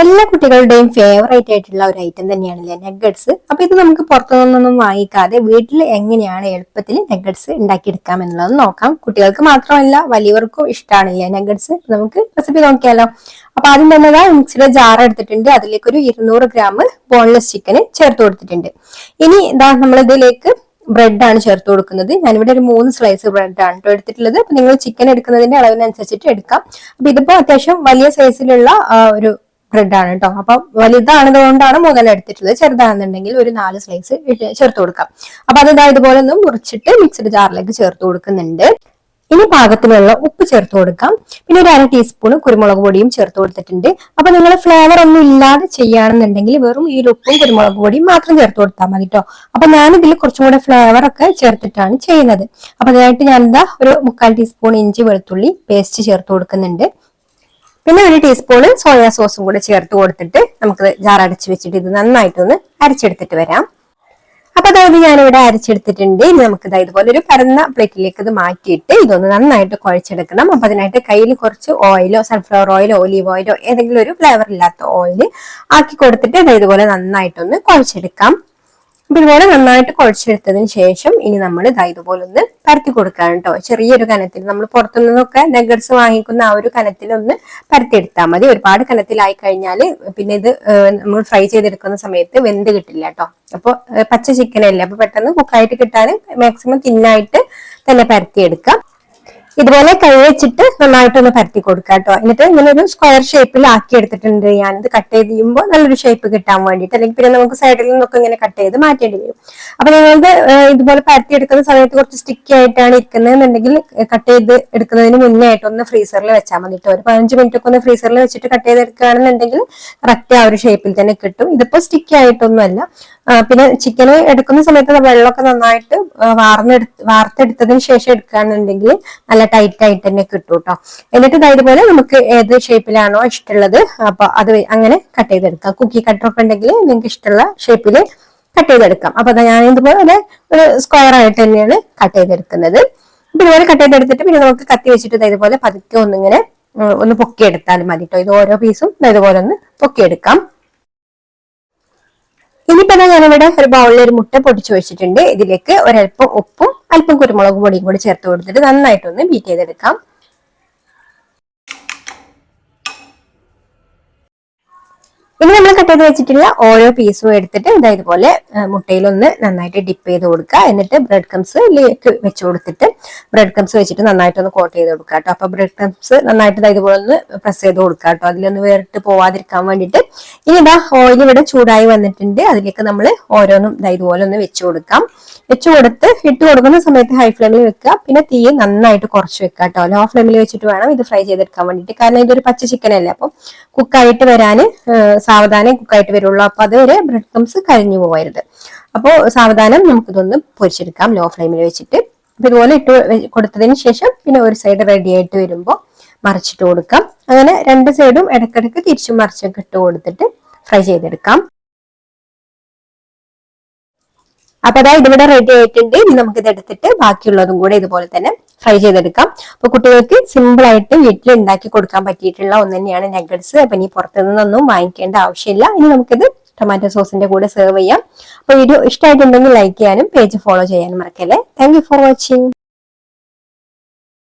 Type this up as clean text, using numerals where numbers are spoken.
എല്ലാ കുട്ടികളുടെയും ഫേവറേറ്റ് ആയിട്ടുള്ള ഒരു ഐറ്റം തന്നെയാണല്ലേ നഗറ്റ്സ്. അപ്പൊ ഇത് നമുക്ക് പുറത്തുനിന്നൊന്നും വാങ്ങിക്കാതെ വീട്ടിൽ എങ്ങനെയാണ് എളുപ്പത്തിൽ നഗറ്റ്സ് ഉണ്ടാക്കിയെടുക്കാം എന്നുള്ളത് നോക്കാം. കുട്ടികൾക്ക് മാത്രമല്ല വലിയവർക്കും ഇഷ്ടമാണല്ലേ നഗറ്റ്സ്. നമുക്ക് റെസിപ്പി നോക്കിയാലോ. അപ്പൊ ആദ്യം തന്നെ മിക്സിയുടെ ജാർ എടുത്തിട്ടുണ്ട്. അതിലേക്ക് ഒരു 200 ഗ്രാം ബോൺലെസ് ചിക്കന് ചേർത്ത് കൊടുത്തിട്ടുണ്ട്. ഇനി നമ്മളിതിലേക്ക് ബ്രെഡ് ആണ് ചേർത്ത് കൊടുക്കുന്നത്. ഞാനിവിടെ ഒരു 3 സ്ലൈസ് ബ്രെഡ് ആണ് എടുത്തിട്ടുള്ളത്. അപ്പൊ നിങ്ങൾ ചിക്കൻ എടുക്കുന്നതിന്റെ അളവിനനുസരിച്ചിട്ട് എടുക്കാം. അപ്പൊ ഇതിപ്പോ അത്യാവശ്യം വലിയ സൈസിലുള്ള ഒരു ബ്രെഡ് ആണ് കേട്ടോ. അപ്പൊ വലുതാണതുകൊണ്ടാണ് 3 എടുത്തിട്ടുള്ളത്. ചെറുതാണെന്നുണ്ടെങ്കിൽ ഒരു 4 സ്ലൈസ് ചേർത്ത് കൊടുക്കാം. അപ്പൊ അത് ഇതുപോലെ ഒന്ന് മുറിച്ചിട്ട് മിക്സിഡ് ജാറിലേക്ക് ചേർത്ത് കൊടുക്കുന്നുണ്ട്. ഇനി പാകത്തിനുള്ള ഉപ്പ് ചേർത്ത് കൊടുക്കാം. പിന്നെ ഒരു 1/2 ടീസ്പൂൺ കുരുമുളക് പൊടിയും ചേർത്ത് കൊടുത്തിട്ടുണ്ട്. അപ്പൊ നിങ്ങൾ ഫ്ലേവർ ഒന്നും ഇല്ലാതെ ചെയ്യുകയാണെന്നുണ്ടെങ്കിൽ വെറും ഈ ഉപ്പും കുരുമുളക് പൊടിയും മാത്രം ചേർത്ത് കൊടുത്താൽ മതി കേട്ടോ. അപ്പൊ ഞാനിതിൽ കുറച്ചും കൂടെ ഫ്ലേവർ ഒക്കെ ചേർത്തിട്ടാണ് ചെയ്യുന്നത്. അപ്പൊ അതിനായിട്ട് ഞാൻ ഒരു 3/4 ടീസ്പൂൺ ഇഞ്ചി വെളുത്തുള്ളി പേസ്റ്റ് ചേർത്ത് കൊടുക്കുന്നുണ്ട്. പിന്നെ 1 ടീസ്പൂൺ സോയാ സോസും കൂടെ ചേർത്ത് കൊടുത്തിട്ട് നമുക്ക് ജാർ അടച്ച് വെച്ചിട്ട് ഇത് നന്നായിട്ടൊന്ന് അരച്ചെടുത്തിട്ട് വരാം. അപ്പൊ അതായത് ഞാനിവിടെ അരച്ചെടുത്തിട്ടുണ്ട്. ഇനി നമുക്ക് ഇതുപോലെ ഒരു പരന്ന പ്ലേറ്റിലേക്ക് ഇത് മാറ്റിയിട്ട് ഇതൊന്ന് നന്നായിട്ട് കുഴച്ചെടുക്കണം. അപ്പൊ അതിനായിട്ട് കയ്യിൽ കുറച്ച് ഓയിലോ സൺഫ്ലവർ ഓയിലോ ഒലീവ് ഓയിലോ ഏതെങ്കിലും ഒരു ഫ്ലേവർ ഇല്ലാത്ത ഓയിൽ ആക്കി കൊടുത്തിട്ട് ഇതുപോലെ നന്നായിട്ടൊന്ന് കുഴച്ചെടുക്കാം. അപ്പൊ ഇതുപോലെ നന്നായിട്ട് കുഴച്ചെടുത്തതിന് ശേഷം ഇനി നമ്മൾ ഇതുപോലെ ഒന്ന് പരത്തി കൊടുക്കാം കേട്ടോ. ചെറിയൊരു കനത്തിൽ നമ്മൾ പുറത്തുനിന്നൊക്കെ നഗറ്റ്സ് വാങ്ങിക്കുന്ന ആ ഒരു കനത്തിൽ ഒന്ന് പരത്തിയെടുത്താൽ മതി. ഒരുപാട് കനത്തിലായി കഴിഞ്ഞാൽ പിന്നെ ഇത് നമ്മൾ ഫ്രൈ ചെയ്തെടുക്കുന്ന സമയത്ത് വെന്ത് കിട്ടില്ല കേട്ടോ. അപ്പൊ പച്ച ചിക്കൻ അല്ലേ, അപ്പൊ പെട്ടെന്ന് കുക്കായിട്ട് കിട്ടാൻ മാക്സിമം തിന്നായിട്ട് തന്നെ പരത്തിയെടുക്കാം. ഇതുപോലെ കൈ വെച്ചിട്ട് നന്നായിട്ടൊന്ന് പരത്തി കൊടുക്കുക കേട്ടോ. എന്നിട്ട് ഇങ്ങനെ ഒരു സ്ക്വയർ ഷേപ്പിൽ ആക്കി എടുത്തിട്ടുണ്ട്. ഞാനിത് കട്ട് ചെയ്ത് ചെയ്യുമ്പോൾ നല്ലൊരു ഷേപ്പ് കിട്ടാൻ വേണ്ടിയിട്ട്. അല്ലെങ്കിൽ പിന്നെ നമുക്ക് സൈഡിൽ നിന്നൊക്കെ ഇങ്ങനെ കട്ട് ചെയ്ത് മാറ്റേണ്ടി വരും. അപ്പൊ നിങ്ങളത് ഇതുപോലെ പരത്തി എടുക്കുന്ന സമയത്ത് കുറച്ച് സ്റ്റിക്കി ആയിട്ടാണ് ഇരിക്കുന്നതെന്നുണ്ടെങ്കിൽ കട്ട് ചെയ്ത് എടുക്കുന്നതിന് മുന്നേ ആയിട്ട് ഒന്ന് ഫ്രീസറിൽ വെച്ചാൽ മതി കേട്ടോ. ഒരു 15 മിനിറ്റ് ഒക്കെ ഒന്ന് ഫ്രീസറിൽ വെച്ചിട്ട് കട്ട് ചെയ്തെടുക്കുകയാണെന്നുണ്ടെങ്കിൽ കറക്റ്റ് ആ ഒരു ഷേപ്പിൽ തന്നെ കിട്ടും. ഇതിപ്പോ സ്റ്റിക്കി ആയിട്ടൊന്നും അല്ല. പിന്നെ ചിക്കന് എടുക്കുന്ന സമയത്ത് വെള്ളമൊക്കെ നന്നായിട്ട് വാർത്തെടുത്തതിന് ശേഷം എടുക്കുകയാണെന്നുണ്ടെങ്കിൽ നല്ല ടൈറ്റ് ആയിട്ട് തന്നെ കിട്ടും കേട്ടോ. എന്നിട്ട് ഇതുപോലെ നമുക്ക് ഏത് ഷേപ്പിലാണോ ഇഷ്ടമുള്ളത് അപ്പൊ അത് അങ്ങനെ കട്ട് ചെയ്തെടുക്കാം. കുക്കി കട്ടറൊക്കെ ഉണ്ടെങ്കിൽ നിങ്ങൾക്ക് ഇഷ്ടമുള്ള ഷേപ്പില് കട്ട് ചെയ്തെടുക്കാം. അപ്പൊ ഞാൻ ഇതുപോലെ ഒരു സ്ക്വയർ ആയിട്ട് തന്നെയാണ് കട്ട് ചെയ്തെടുക്കുന്നത്. അപ്പൊ ഇതുപോലെ കട്ട് ചെയ്തെടുത്തിട്ട് പിന്നെ നമുക്ക് കത്തി വെച്ചിട്ട് ഇതുപോലെ പതുക്കെ ഒന്നിങ്ങനെ ഒന്ന് പൊക്കിയെടുത്താലും മതി കേട്ടോ. ഇത് ഓരോ പീസും ഇതുപോലെ ഒന്ന് പൊക്കിയെടുക്കാം. ഇനിയിപ്പോ ഞാനിവിടെ ഒരു ബൗളിൽ ഒരു മുട്ട പൊടിച്ചു വെച്ചിട്ടുണ്ട്. ഇതിലേക്ക് ഒരല്പം ഉപ്പും അല്പം കുരുമുളക് പൊടിയും കൂടി ചേർത്ത് കൊടുത്തിട്ട് നന്നായിട്ടൊന്ന് ബീറ്റ് ചെയ്തെടുക്കാം. ഇനി നമ്മൾ കട്ട് ചെയ്ത് വെച്ചിട്ടുള്ള ഓരോ പീസും എടുത്തിട്ട് ഇതുപോലെ മുട്ടയിലൊന്ന് നന്നായിട്ട് ഡിപ്പ് ചെയ്ത് കൊടുക്കുക. എന്നിട്ട് ബ്രെഡ് ക്രംസിലേക്ക് വെച്ച് കൊടുത്തിട്ട് ബ്രെഡ് ക്രംസ് വെച്ചിട്ട് നന്നായിട്ടൊന്ന് കോട്ട് ചെയ്ത് കൊടുക്കുക കേട്ടോ. അപ്പൊ ബ്രെഡ് ക്രംസ് നന്നായിട്ട് ഇതുപോലെ ഒന്ന് പ്രസ് ചെയ്ത് കൊടുക്കുക കേട്ടോ, അതിലൊന്ന് വേറിട്ട് പോവാതിരിക്കാൻ വേണ്ടിയിട്ട്. ഇനി ഓയിൽ ഇവിടെ ചൂടായി വന്നിട്ടുണ്ട്. അതിലേക്ക് നമ്മൾ ഓരോന്നും ഇതുപോലെ ഒന്ന് വെച്ച് കൊടുക്കാം. വെച്ച് കൊടുത്ത് ഇട്ട് കൊടുക്കുന്ന സമയത്ത് ഹൈ ഫ്ലെയിമിൽ വെക്കുക. പിന്നെ തീ നന്നായിട്ട് കുറച്ച് വെക്കുക കേട്ടോ. ലോ ഫ്ലെയിമിൽ വെച്ചിട്ട് വേണം ഇത് ഫ്രൈ ചെയ്തെടുക്കാൻ വേണ്ടിയിട്ട്. കാരണം ഇതൊരു പച്ച ചിക്കൻ അല്ലേ, അപ്പൊ കുക്കായിട്ട് വരാന് സാവധാനം കുക്കായിട്ട് വരുള്ളൂ. അപ്പൊ അതുവരെ ബ്രെഡ് ക്രംസ് കരിഞ്ഞു പോകരുത്. അപ്പോൾ സാവധാനം നമുക്കിതൊന്ന് പൊരിച്ചെടുക്കാം ലോ ഫ്ലെയിമിൽ വെച്ചിട്ട്. അപ്പൊ ഇതുപോലെ ഇട്ട് കൊടുത്തതിന് ശേഷം പിന്നെ ഒരു സൈഡ് റെഡി ആയിട്ട് വരുമ്പോൾ മറിച്ചിട്ട് കൊടുക്കാം. അങ്ങനെ 2 സൈഡും ഇടയ്ക്കിടയ്ക്ക് തിരിച്ചും മറിച്ചൊക്കെ ഇട്ട് കൊടുത്തിട്ട് ഫ്രൈ ചെയ്തെടുക്കാം. അപ്പൊ ഇതിവിടെ റെഡി ആയിട്ടുണ്ട്. ഇനി നമുക്ക് ഇത് എടുത്തിട്ട് ബാക്കിയുള്ളതും കൂടെ ഇതുപോലെ തന്നെ ഫ്രൈ ചെയ്തെടുക്കാം. അപ്പൊ കുട്ടികൾക്ക് സിമ്പിൾ ആയിട്ട് വീട്ടിൽ ഉണ്ടാക്കി കൊടുക്കാൻ പറ്റിയിട്ടുള്ള ഒന്ന് തന്നെയാണ് നഗറ്റ്സ്. അപ്പൊ ഇനി പുറത്തുനിന്നൊന്നും വാങ്ങിക്കേണ്ട ആവശ്യമില്ല. ഇനി നമുക്കിത് ടൊമാറ്റോ സോസിന്റെ കൂടെ സെർവ് ചെയ്യാം. അപ്പൊ വീഡിയോ ഇഷ്ടമായിട്ടുണ്ടെങ്കിൽ ലൈക്ക് ചെയ്യാനും പേജ് ഫോളോ ചെയ്യാനും മറക്കല്ലേ. Thank you for watching.